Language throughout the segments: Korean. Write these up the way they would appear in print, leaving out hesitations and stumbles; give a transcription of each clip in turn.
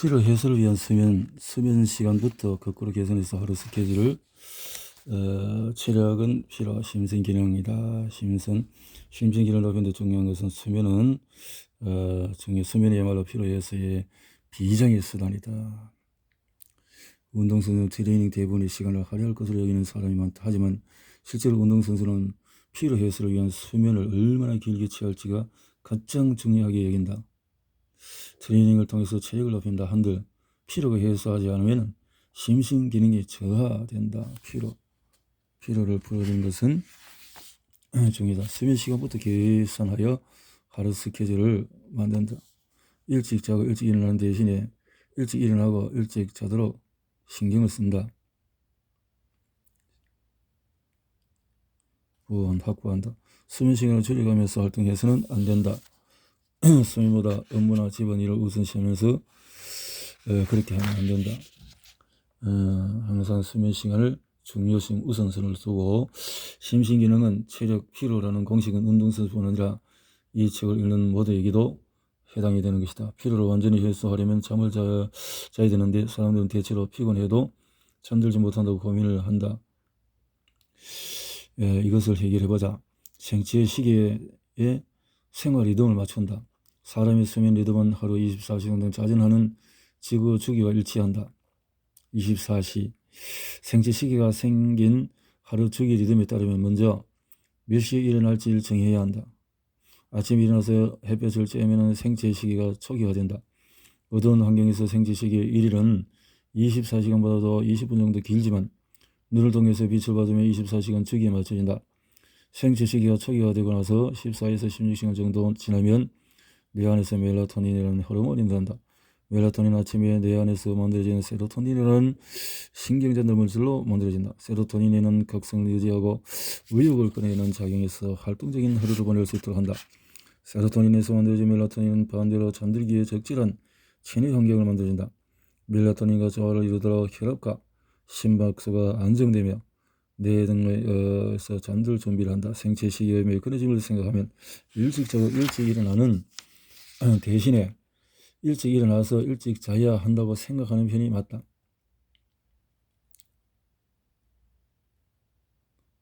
피로 해소를 위한 수면 시간부터 거꾸로 개선해서 하루 스케줄을 체력은 피로, 심신 기능이다. 심신 기능을 높이는데 중요한 것은 수면은 수면이야말로 피로 해소의 비장의 수단이다. 운동선수 트레이닝 대부분의 시간을 할애할 것으로 여기는 사람이 많다. 하지만 실제로 운동선수는 피로 해소를 위한 수면을 얼마나 길게 취할지가 가장 중요하게 여긴다. 트레이닝을 통해서 체력을 높인다 한들 피로가 해소하지 않으면 심신 기능이 저하된다. 피로를 풀어주는 것은 중요하다. 수면 시간부터 계산하여 하루 스케줄을 만든다. 일찍 자고 일찍 일어나는 대신에 일찍 일어나고 일찍 자도록 신경을 쓴다. 확보한다. 수면 시간을 줄여가면서 활동해서는 안 된다. 수면보다 업무나 집안일을 우선시하면서 그렇게 하면 안 된다. 항상 수면 시간을 중요성 우선순위를 두고 심신기능은 체력 피로라는 공식은 운동선수뿐 아니라 이 책을 읽는 모두에게도 해당이 되는 것이다. 피로를 완전히 해소하려면 잠을 자야 되는데 사람들은 대체로 피곤해도 잠들지 못한다고 고민을 한다. 이것을 해결해보자. 생체 시계에 생활 리듬을 맞춘다. 사람의 수면 리듬은 하루 24시간 등 자전하는 지구 주기와 일치한다. 24시. 생체 시계가 생긴 하루 주기 리듬에 따르면 먼저 몇 시에 일어날지를 정해야 한다. 아침에 일어나서 햇볕을 쬐면 생체 시계가 초기화된다. 어두운 환경에서 생체 시계의 일일은 24시간보다도 20분 정도 길지만 눈을 통해서 빛을 받으며 24시간 주기에 맞춰진다. 생체 시계가 초기화되고 나서 14에서 16시간 정도 지나면 뇌 안에서 멜라토닌이라는 호르몬이 일어난다. 멜라토닌 아침에 뇌 안에서 만들어지는 세로토닌이라는 신경전달 물질로 만들어진다. 세로토닌에는 각성을 유지하고 의욕을 꺼내는 작용에서 활동적인 하루를 보낼 수 있도록 한다. 세로토닌에서 만들어진 멜라토닌은 반대로 잠들기에 적절한 체내 환경을 만들어준다. 멜라토닌과 조화를 이루도록 혈압과 심박수가 안정되며 뇌 등에서 잠들 준비를 한다. 생체 시계의 메커니즘을 생각하면 일찍 자고 일찍 일어나는 대신에 일찍 일어나서 일찍 자야 한다고 생각하는 편이 맞다.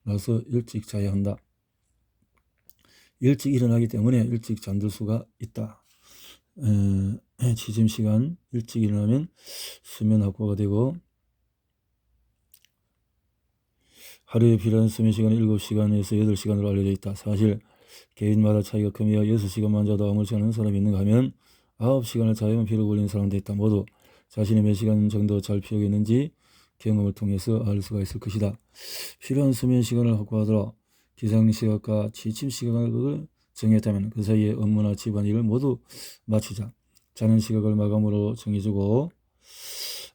나서 일찍 자야 한다. 일찍 일어나기 때문에 일찍 잠들 수가 있다. 취침 시간 일찍 일어나면 수면 확보가 되고 하루에 필요한 수면 시간은 7시간에서 8시간으로 알려져 있다. 사실 개인마다 차이가 크며 6시간만 자도 아무렇지 않은 사람이 있는가 하면 9시간을 자야만 피로 걸리는 사람도 있다. 모두 자신이 몇 시간 정도 잘 피우겠는지 경험을 통해서 알 수가 있을 것이다. 필요한 수면 시간을 확보하도록 기상시각과 취침시각을 정했다면 그 사이에 업무나 집안일을 모두 마치자. 자는 시각을 마감으로 정해주고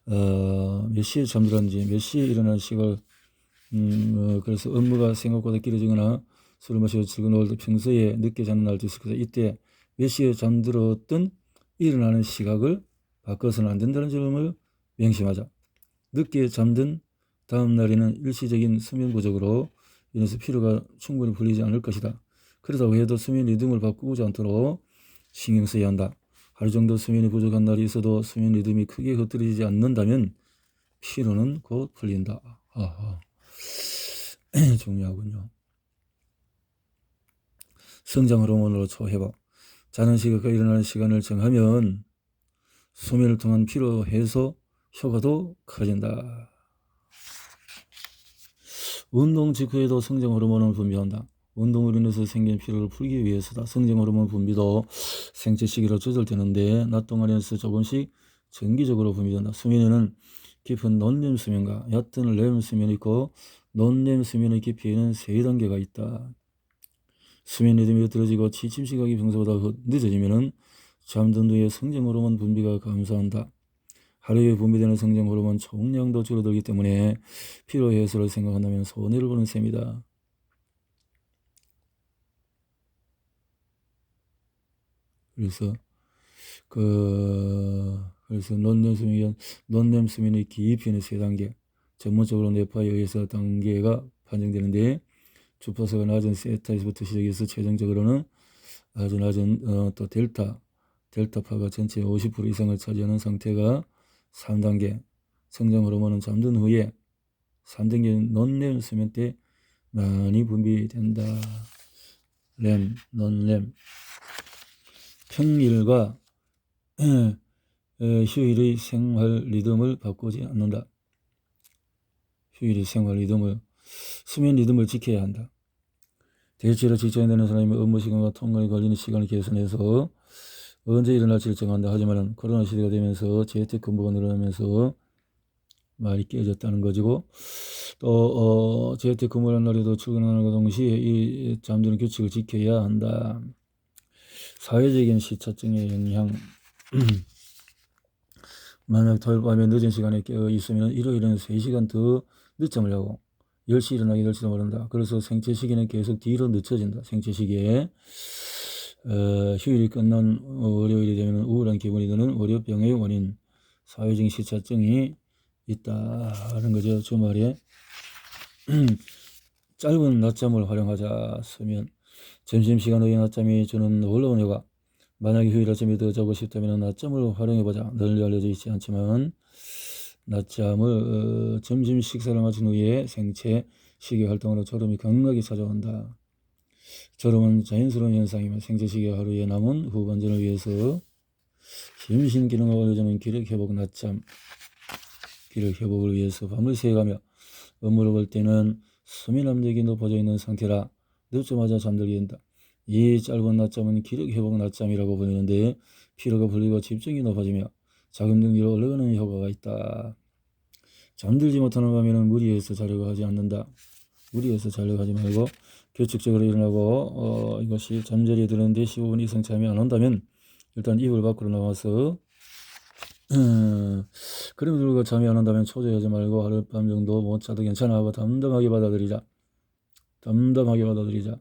몇 시에 잠들었는지 몇 시에 일어나는 시각을 그래서 업무가 생각보다 길어지거나 술을 마시고 즐거운 때 평소에 늦게 자는 날도 있을 것이다. 이때 몇 시에 잠들었든 일어나는 시각을 바꿔서는 안 된다는 점을 명심하자. 늦게 잠든 다음 날에는 일시적인 수면 부족으로 인해서 피로가 충분히 풀리지 않을 것이다. 그렇다고 해도 수면 리듬을 바꾸지 않도록 신경 써야 한다. 하루 정도 수면이 부족한 날이 있어도 수면 리듬이 크게 흐트러지지 않는다면 피로는 곧 풀린다. 중요하군요. 성장 호르몬으로 초회복. 자는 시각과 일어나는 시간을 정하면 수면을 통한 피로 해소 효과도 커진다. 운동 직후에도 성장 호르몬을 분비한다. 운동으로 인해서 생긴 피로를 풀기 위해서다. 성장 호르몬 분비도 생체 시기로 조절되는데 낮 동안에서 조금씩 정기적으로 분비된다. 수면에는 깊은 논렘 수면과 얕은 렘 수면이 있고 논렘 수면의 깊이에는 3단계가 있다. 수면 리듬이 흐트러지고 취침 시각이 평소보다 늦어지면 잠든 후에 성장 호르몬 분비가 감소한다. 하루에 분비되는 성장 호르몬 총량도 줄어들기 때문에 피로 해소를 생각한다면 손해를 보는 셈이다. 그래서 논렘 수면의 깊이는 3단계, 전문적으로 뇌파에 의해서 단계가 판정되는데 주파수가 낮은 세타에서부터 시작해서 최종적으로는 아주 낮은 또 델타 델타파가 전체의 50% 이상을 차지하는 상태가 3단계. 성장 호르몬은 잠든 후에 3단계 논렘 수면 때 많이 분비된다. 렘, 논렘. 평일과 휴일의 생활 리듬을 바꾸지 않는다. 휴일의 생활 리듬을, 수면 리듬을 지켜야 한다. 대체로 직장에 다니는 사람이 업무 시간과 통근에 걸리는 시간을 계산해서 언제 일어날지를 정한다. 하지만 코로나 시대가 되면서 재택근무가 늘어나면서 말이 깨졌다는 거지고, 또 재택근무를 한 날에도 출근하는 것과 동시에 이 잠드는 규칙을 지켜야 한다. 사회적인 시차증의 영향. 만약 토요일 밤에 늦은 시간에 깨어 있으면 일요일에는 3시간 더 늦잠을 자고 10시 일어나게 될지도 모른다. 그래서 생체 시기는 계속 뒤로 늦춰진다. 생체 시기에 휴일이 끝난 월요일이 되면 우울한 기분이 드는 월요병의 원인, 사회적인 시차증이 있다는 거죠. 주말에 짧은 낮잠을 활용하자. 수면, 점심시간 후에 낮잠이 주는 놀라운 효과. 만약에 휴일 아침에 더 자고 싶다면 낮잠을 활용해보자. 널리 알려져 있지 않지만 낮잠을 점심 식사를 마친 후에 생체 시계 활동으로 졸음이 강하게 찾아온다. 졸음은 자연스러운 현상이며 생체 시계 하루에 남은 후반전을 위해서 심신 기능을 올려주는 기력 회복 낮잠, 기력 회복을 위해서 밤을 새가며 업무를 볼 때는 수면 압력이 높아져 있는 상태라 늦자마자 잠들게 된다. 이 짧은 낮잠은 기력 회복 낮잠이라고 불리는데 피로가 풀리고 집중이 높아지며 자금 능력을 올려가는 효과가 있다. 잠들지 못하는 밤에는 무리해서 자려고 하지 않는다. 무리해서 자려고 하지 말고 규칙적으로 일어나고 이것이 잠자리에 드는데 15분 이상 잠이 안 온다면 일단 이불 밖으로 나와서 그럼 들고 잠이 안 온다면 초조해하지 말고 하룻밤 정도 못 자도 괜찮아 하고 담담하게 받아들이자. 담담하게 받아들이자.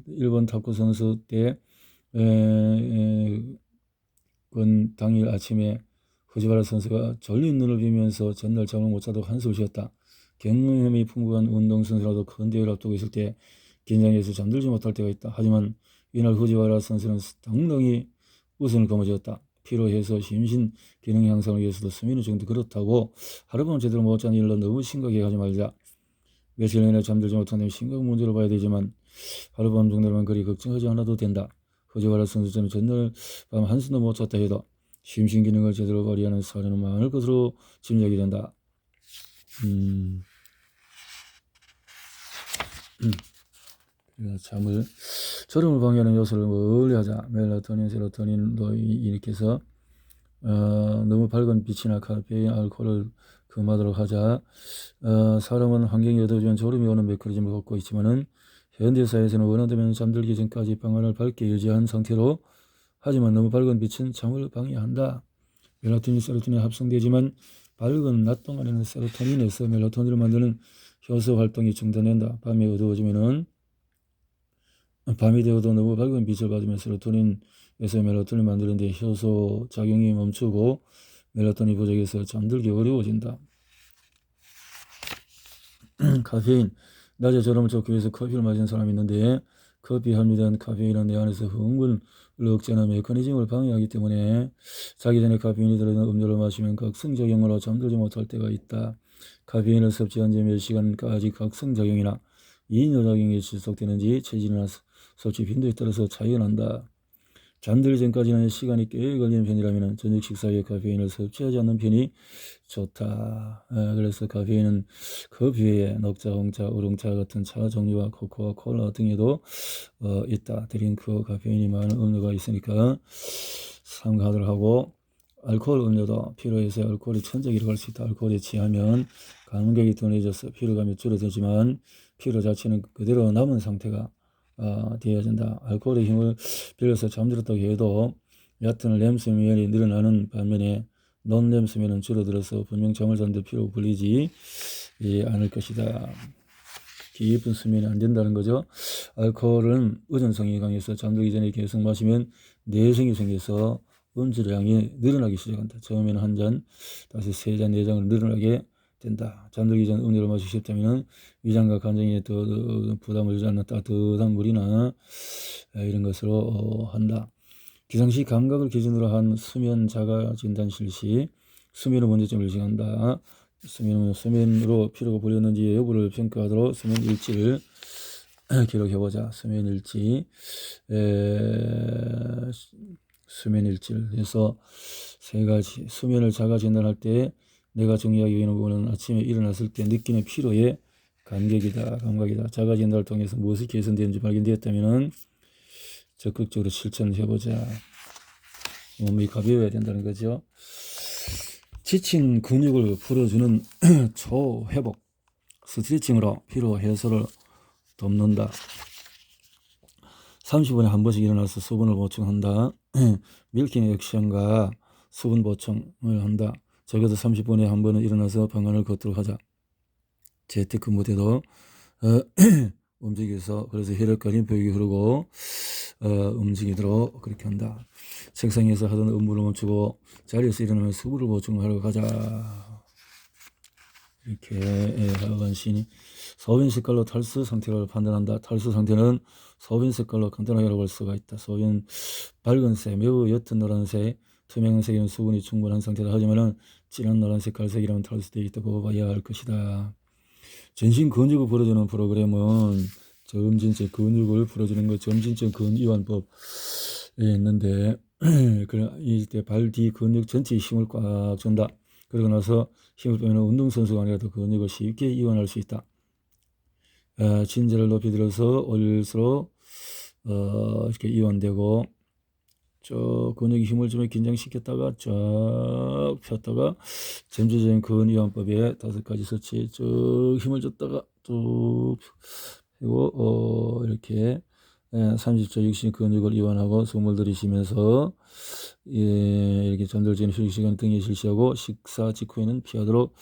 일본 탁구 선수 때 당일 아침에 후지와라 선수가 졸린 눈을 비면서 전날 잠을 못 자도 한숨을 쉬었다. 경험이 풍부한 운동선수라도 큰 대회를 앞두고 있을 때 긴장해서 잠들지 못할 때가 있다. 하지만 이날 후지와라 선수는 당당히 우승을 거머쥐었다. 피로해서 심신 기능 향상을 위해서도 수면이 정도 그렇다고 하룻밤 제대로 못 자는 일로 너무 심각하게 하지 말자. 며칠 내내 잠들지 못한다면 심각한 문제로 봐야 되지만 하룻밤 정도로만 그리 걱정하지 않아도 된다. 후지와라 선수는 전날 밤 한숨도 못 잤다 해도 심신 기능을 제대로 발휘하는 사례는 많을 것으로 짐작이 된다. 잠을 졸음을 방해하는 요소를 멀리하자. 멜라토닌, 세로토닌도 이렇게 해서 너무 밝은 빛이나 카페인, 알코올을 금하도록 하자. 사람은 환경이 어두워지면 졸음이 오는 메커니즘을 갖고 있지만은 현대사회에서는 원한다면 잠들기 전까지 방안을 밝게 유지한 상태로 하지만 너무 밝은 빛은 잠을 방해한다. 멜라토닌, 세로토닌이 합성되지만 밝은 낮 동안에는 세로토닌에서 멜라토닌을 만드는 효소 활동이 중단된다. 밤이 어두워지면은 밤이 되어도 너무 밝은 빛을 받으면 세로토닌에서 멜라토닌을 만드는데 효소 작용이 멈추고 멜라토닌 부족해서 잠들기 어려워진다. 카페인, 낮에 졸음을 쫓기 위해서 커피를 마시는 사람이 있는데 커피에 함유된 카페인은 내 안에서 흥분을 억제하는 메커니즘을 방해하기 때문에 자기 전에 카페인이 들어있는 음료를 마시면 각성작용으로 잠들지 못할 때가 있다. 카페인을 섭취한 지 몇 시간까지 각성작용이나 이뇨작용이 지속되는지 체질이나 섭취 빈도에 따라서 차이가 난다. 잠들기 전까지는 시간이 꽤 걸리는 편이라면 저녁 식사 후에 카페인을 섭취하지 않는 편이 좋다. 그래서 카페인은 커피 외에 녹차, 홍차, 우롱차 같은 차 종류와 코코아, 콜라 등에도 있다. 드링크 카페인이 많은 음료가 있으니까 삼가하도록 하고, 알코올 음료도 피로해서 알코올이 천적이라고 할 수 있다. 알코올에 취하면 감각이 둔해져서 피로감이 줄어들지만 피로 자체는 그대로 남은 상태가 되어진다. 알코올의 힘을 빌려서 잠들었다고 해도 얕은 렘 수면이 늘어나는 반면에 논렘 수면은 줄어들어서 분명 잠을 잤는데 피로 풀리지 않을 것이다. 깊은 수면이 안 된다는 거죠. 알코올은 의존성이 강해서 잠들기 전에 계속 마시면 내성이 생겨서 음주량이 늘어나기 시작한다. 처음에는 한 잔, 다시 3잔, 4잔으로 늘어나게 된다. 잠들기 전 음료를 마시고 싶다면 위장과 간장에 더 부담을 주지 않는 따뜻한 물이나 이런 것으로 한다. 기상시 감각을 기준으로 한 수면 자가 진단 실시. 수면의 문제점을 지적한다. 수면으로 피로가 풀렸는지 여부를 평가하도록 수면 일지를 기록해보자. 수면 일지. 수면 일지를 해서 세 가지. 수면을 자가 진단할 때 내가 정리하기 위한 부분은 아침에 일어났을 때 느끼는 피로의 감각이다. 자가 진단을 통해서 무엇이 개선되는지 발견되었다면 적극적으로 실천해보자. 몸이 가벼워야 된다는 거죠. 지친 근육을 풀어주는 초회복 스트레칭으로 피로 해소를 돕는다. 30분에 한 번씩 일어나서 수분을 보충한다. 밀킹 액션과 수분 보충을 한다. 적어도 30분에 한 번은 일어나서 방안을 걷도록 하자. 재테크 때도 움직여서 그래서 혈액과 림프육이 흐르고 움직이도록 그렇게 한다. 책상에서 하던 업무를 멈추고 자리에서 일어나면 수분을 보충하러 가자. 이렇게 하간신이 소변 색깔로 탈수 상태를 판단한다. 탈수 상태는 소변 색깔로 간단하게 알아볼 수가 있다. 소변 밝은색, 매우 옅은 노란색, 투명색이면 수분이 충분한 상태다. 하지만 진한 노란색, 갈색이라면 탈수되어 있다고 봐야 할 것이다. 전신 근육을 풀어주는 프로그램은 점진적 근육을 풀어주는 것, 점진적 근이완법에 있는데 이때 발 뒤 근육 전체에 힘을 꽉 준다. 그러고 나서 힘을 빼면 운동선수가 아니라도 근육을 쉽게 이완할 수 있다. 진저를 높이 들어서 올릴수록 이렇게 이완되고 쭉 근육에 힘을 주면 긴장시켰다가 쫙 폈다가 점진적인 근이완법에 5가지 서치 쭉 힘을 줬다가 쭉 펴고 이렇게 30초 60 근육을 이완하고 숨을 들이쉬면서 이렇게 잠들 전에 휴식 시간 등에 실시하고 식사 직후에는 피하도록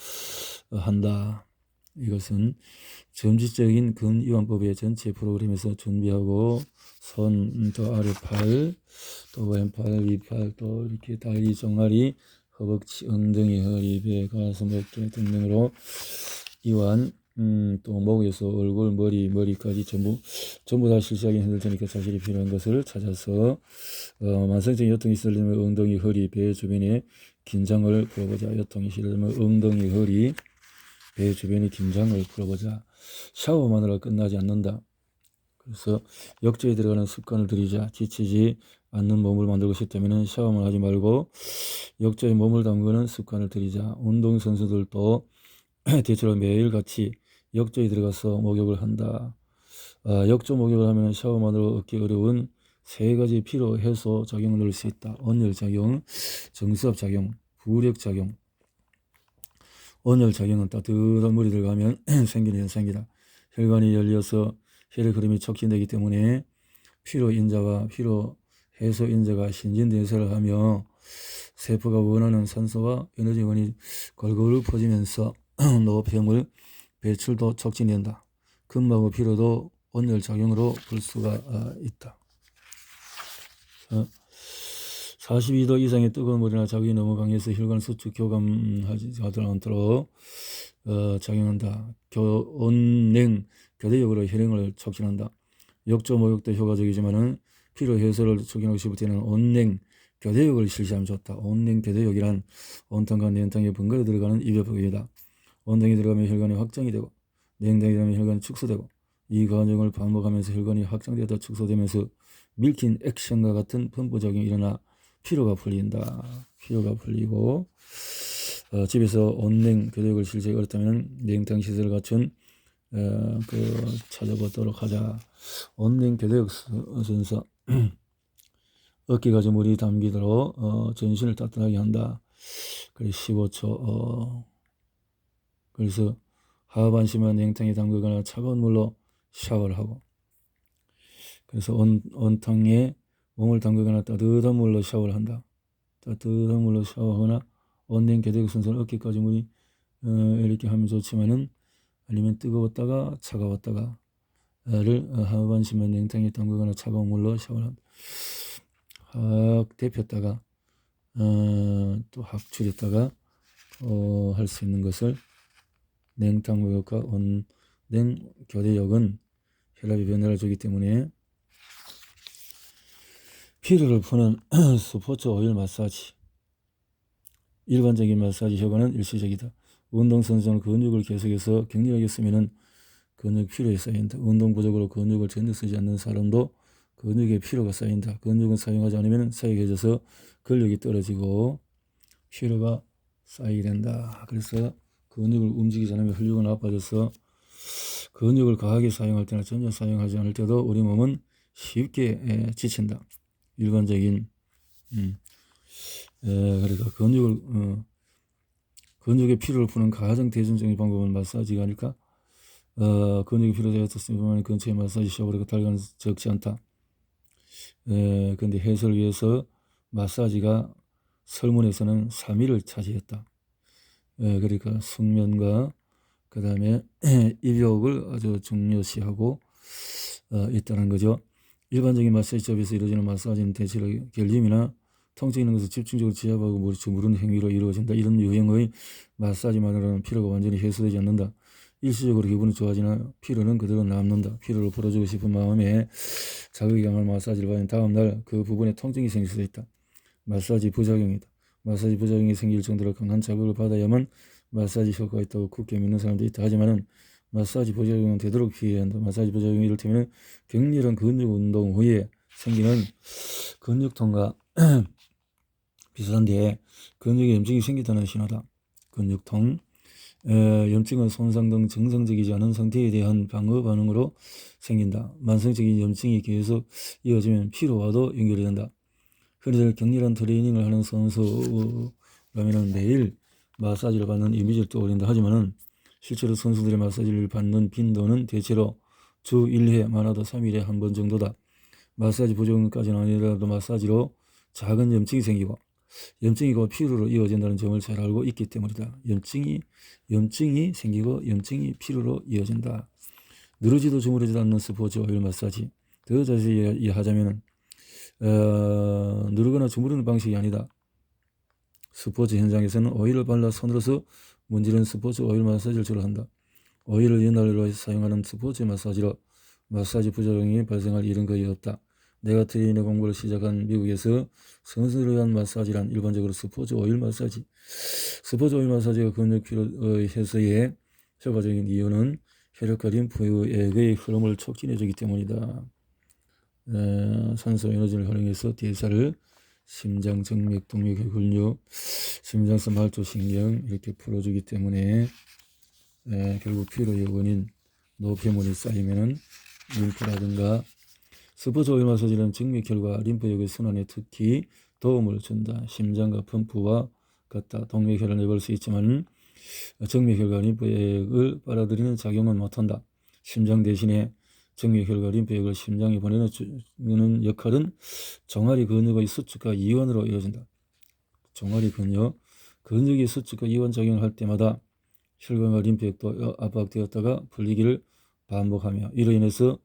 한다. 이것은 점진적인 근이완법의 전체 프로그램에서 준비하고 손, 또 아래팔, 또 왼팔, 위팔, 또 이렇게 다리, 종아리, 허벅지, 엉덩이, 허리, 배, 가슴, 어깨 등등으로 이완, 또 목에서 얼굴, 머리까지 전부 다 실시하기 힘들테니까 자신이 필요한 것을 찾아서 만성적인 요통이 시달리면 엉덩이, 허리, 배 주변에 긴장을 풀어보자. 요통이 시달리면 엉덩이, 허리, 배 주변의 긴장을 풀어보자. 샤워만으로 끝나지 않는다. 그래서 역조에 들어가는 습관을 들이자. 지치지 않는 몸을 만들고 싶다면 샤워만 하지 말고 역조에 몸을 담그는 습관을 들이자. 운동선수들도 대체로 매일같이 역조에 들어가서 목욕을 한다. 역조 목욕을 하면 샤워만으로 얻기 어려운 3가지 피로 해소 작용을 넣을 수 있다. 온열작용, 정수압작용, 부력작용. 온열작용은 따뜻한 물이 들어가면 생기는 현상이다. 혈관이 열려서 혈액 흐름이 촉진되기 때문에 피로인자와 피로해소인자가 신진대사를 하며 세포가 원하는 산소와 에너지원이 골고루 퍼지면서 노폐물 배출도 촉진된다. 근막의 피로도 온열작용으로 볼 수가 있다. 42도 이상의 뜨거운 물이나 자극이 너무 강해서 혈관 수축 교감하지 않도록 작용한다. 온냉 교대역으로 혈행을 촉진한다. 역조 목욕도 효과적이지만은 피로 해소를 촉진하고 싶을 때는 온냉 교대역을 실시하면 좋다. 온냉 교대역이란 온탕과 냉탕에 번갈아 들어가는 입욕법이다. 온탕이 들어가면 혈관이 확장이 되고 냉탕이 들어가면 혈관이 축소되고 이 과정을 반복하면서 혈관이 확장되다 축소되면서 밀킨 액션과 같은 펌프작용이 일어나 피로가 풀린다. 피로가 풀리고 집에서 온냉 교대역을 실시하기 어렵다면 냉탕 시설을 갖춘 찾아보도록 하자. 온냉 교대역 순서 어깨까지 물이 담기도록 전신을 따뜻하게 한다. 그래서 15초 그래서 하반신만 냉탕에 담그거나 차가운 물로 샤워를 하고 그래서 온탕에 몸을 담그거나 따뜻한 물로 샤워를 한다. 따뜻한 물로 샤워하거나 온냉 교대역 순서는 어깨까지 물이 이렇게 하면 좋지만은 아니면 뜨거웠다가 차가웠다가를 하반신만 냉탕에 담그거나 차가운 물로 샤워를 한다. 확 데폈다가 또 확 줄였다가 할 수 있는 것을 냉탕 목욕과 온냉 교대역은 혈압의 변화를 주기 때문에 피로를 푸는 스포츠 오일 마사지. 일반적인 마사지 효과는 일시적이다. 운동선수는 근육을 계속해서 격렬하게 쓰면 근육 피로에 쌓인다. 운동 부족으로 근육을 전혀 쓰지 않는 사람도 근육에 피로가 쌓인다. 근육은 사용하지 않으면 사용해져서 근력이 떨어지고 피로가 쌓이게 된다. 그래서 근육을 움직이지 않으면 근육은 나빠져서 근육을 과하게 사용할 때나 전혀 사용하지 않을 때도 우리 몸은 쉽게 지친다. 일반적인 그러니까 근육의 피로를 푸는 가장 대중적인 방법은 마사지가 아닐까? 근육의 피로가 있었으면 근처에 마사지 샵으로 달가는 적지 않다. 근데 해소를 위해서 마사지가 설문에서는 3위를 차지했다. 그러니까 숙면과 그 다음에 입욕을 아주 중요시하고 있다는 거죠. 일반적인 마사지샵에서 이루어지는 마사지는 대체로 결림이나 통증 있는 것을 집중적으로 지압하고 무르는 행위로 이루어진다. 이런 유형의 마사지만으로는 피로가 완전히 해소되지 않는다. 일시적으로 기분이 좋아지나 피로는 그대로 남는다. 피로를 풀어주고 싶은 마음에 자극이 강한 마사지를 받은 다음 날 그 부분에 통증이 생길 수도 있다. 마사지 부작용이다. 마사지 부작용이 생길 정도로 강한 자극을 받아야만 마사지 효과가 있다고 굳게 믿는 사람도 있다. 하지만 마사지 부작용은 되도록 피해야 한다. 마사지 부작용이 이를테면 격렬한 근육 운동 후에 생기는 근육통과 비슷한데 근육에 염증이 생기다는 신호다. 근육통, 염증은 손상 등 정상적이지 않은 상태에 대한 방어 반응으로 생긴다. 만성적인 염증이 계속 이어지면 피로와도 연결이 된다. 흔히들 격렬한 트레이닝을 하는 선수라면 매일 마사지를 받는 이미지를 떠올린다. 하지만 실제로 선수들의 마사지를 받는 빈도는 대체로 주 1회, 많아도 3일에 한 번 정도다. 마사지 부작용까지는 아니더라도 마사지로 작은 염증이 생기고 염증이 곧 피로로 이어진다는 점을 잘 알고 있기 때문이다. 염증이 생기고 염증이 피로로 이어진다. 누르지도 주무르지도 않는 스포츠 오일 마사지. 더 자세히 이해하자면 누르거나 주무르는 방식이 아니다. 스포츠 현장에서는 오일을 발라 손으로서 문지르는 스포츠 오일 마사지를 주로 한다. 오일을 연날로 사용하는 스포츠 마사지로 마사지 부작용이 발생할 일은 거의 없다. 내가 트레이너 공부를 시작한 미국에서 선수를 위한 마사지란 일반적으로 스포츠 오일 마사지. 스포츠 오일 마사지가 근육 피로 해소에 효과적인 이유는 혈액과 림프의 흐름을 촉진해주기 때문이다. 산소 에너지를 활용해서 대사를 심장, 정맥, 동맥, 근육, 심장성 말초신경 이렇게 풀어주기 때문에 결국 피로의 원인 노폐물이 쌓이면은 림프라든가 스포츠 오일 마사지는 정맥혈과 림프역의 순환에 특히 도움을 준다. 심장과 펌프와 같다. 동맥혈을 내볼 수 있지만 정맥혈과 림프역을 빨아들이는 작용은 못한다. 심장 대신에 정맥혈과 림프역을 심장에 보내는 역할은 종아리 근육의 수축과 이완으로 이루어진다. 종아리 근육이 수축과 이완 작용을 할 때마다 혈관과 림프역도 압박되었다가 풀리기를 반복하며 이로 인해서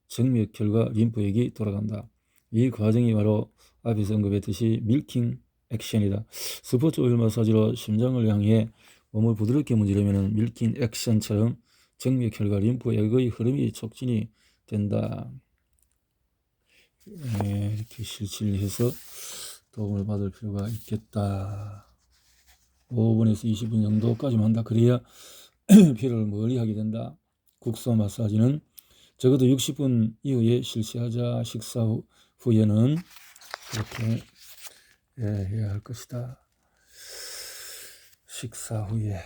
정맥혈과 림프역이 돌아간다. 이 과정이 바로 앞에서 언급했듯이 밀킹 액션이다. 스포츠 오일 마사지로 심장을 향해 몸을 부드럽게 문지르면 밀킹 액션처럼 정맥혈과 림프역의 흐름이 촉진이 된다. 이렇게 실치를 해서 도움을 받을 필요가 있겠다. 5분에서 20분 정도까지만 한다. 그래야 피로를 멀리 하게 된다. 국소 마사지는 적어도 60분 이후에 실시하자. 식사 후에는 그렇게 해야 할 것이다. 식사 후에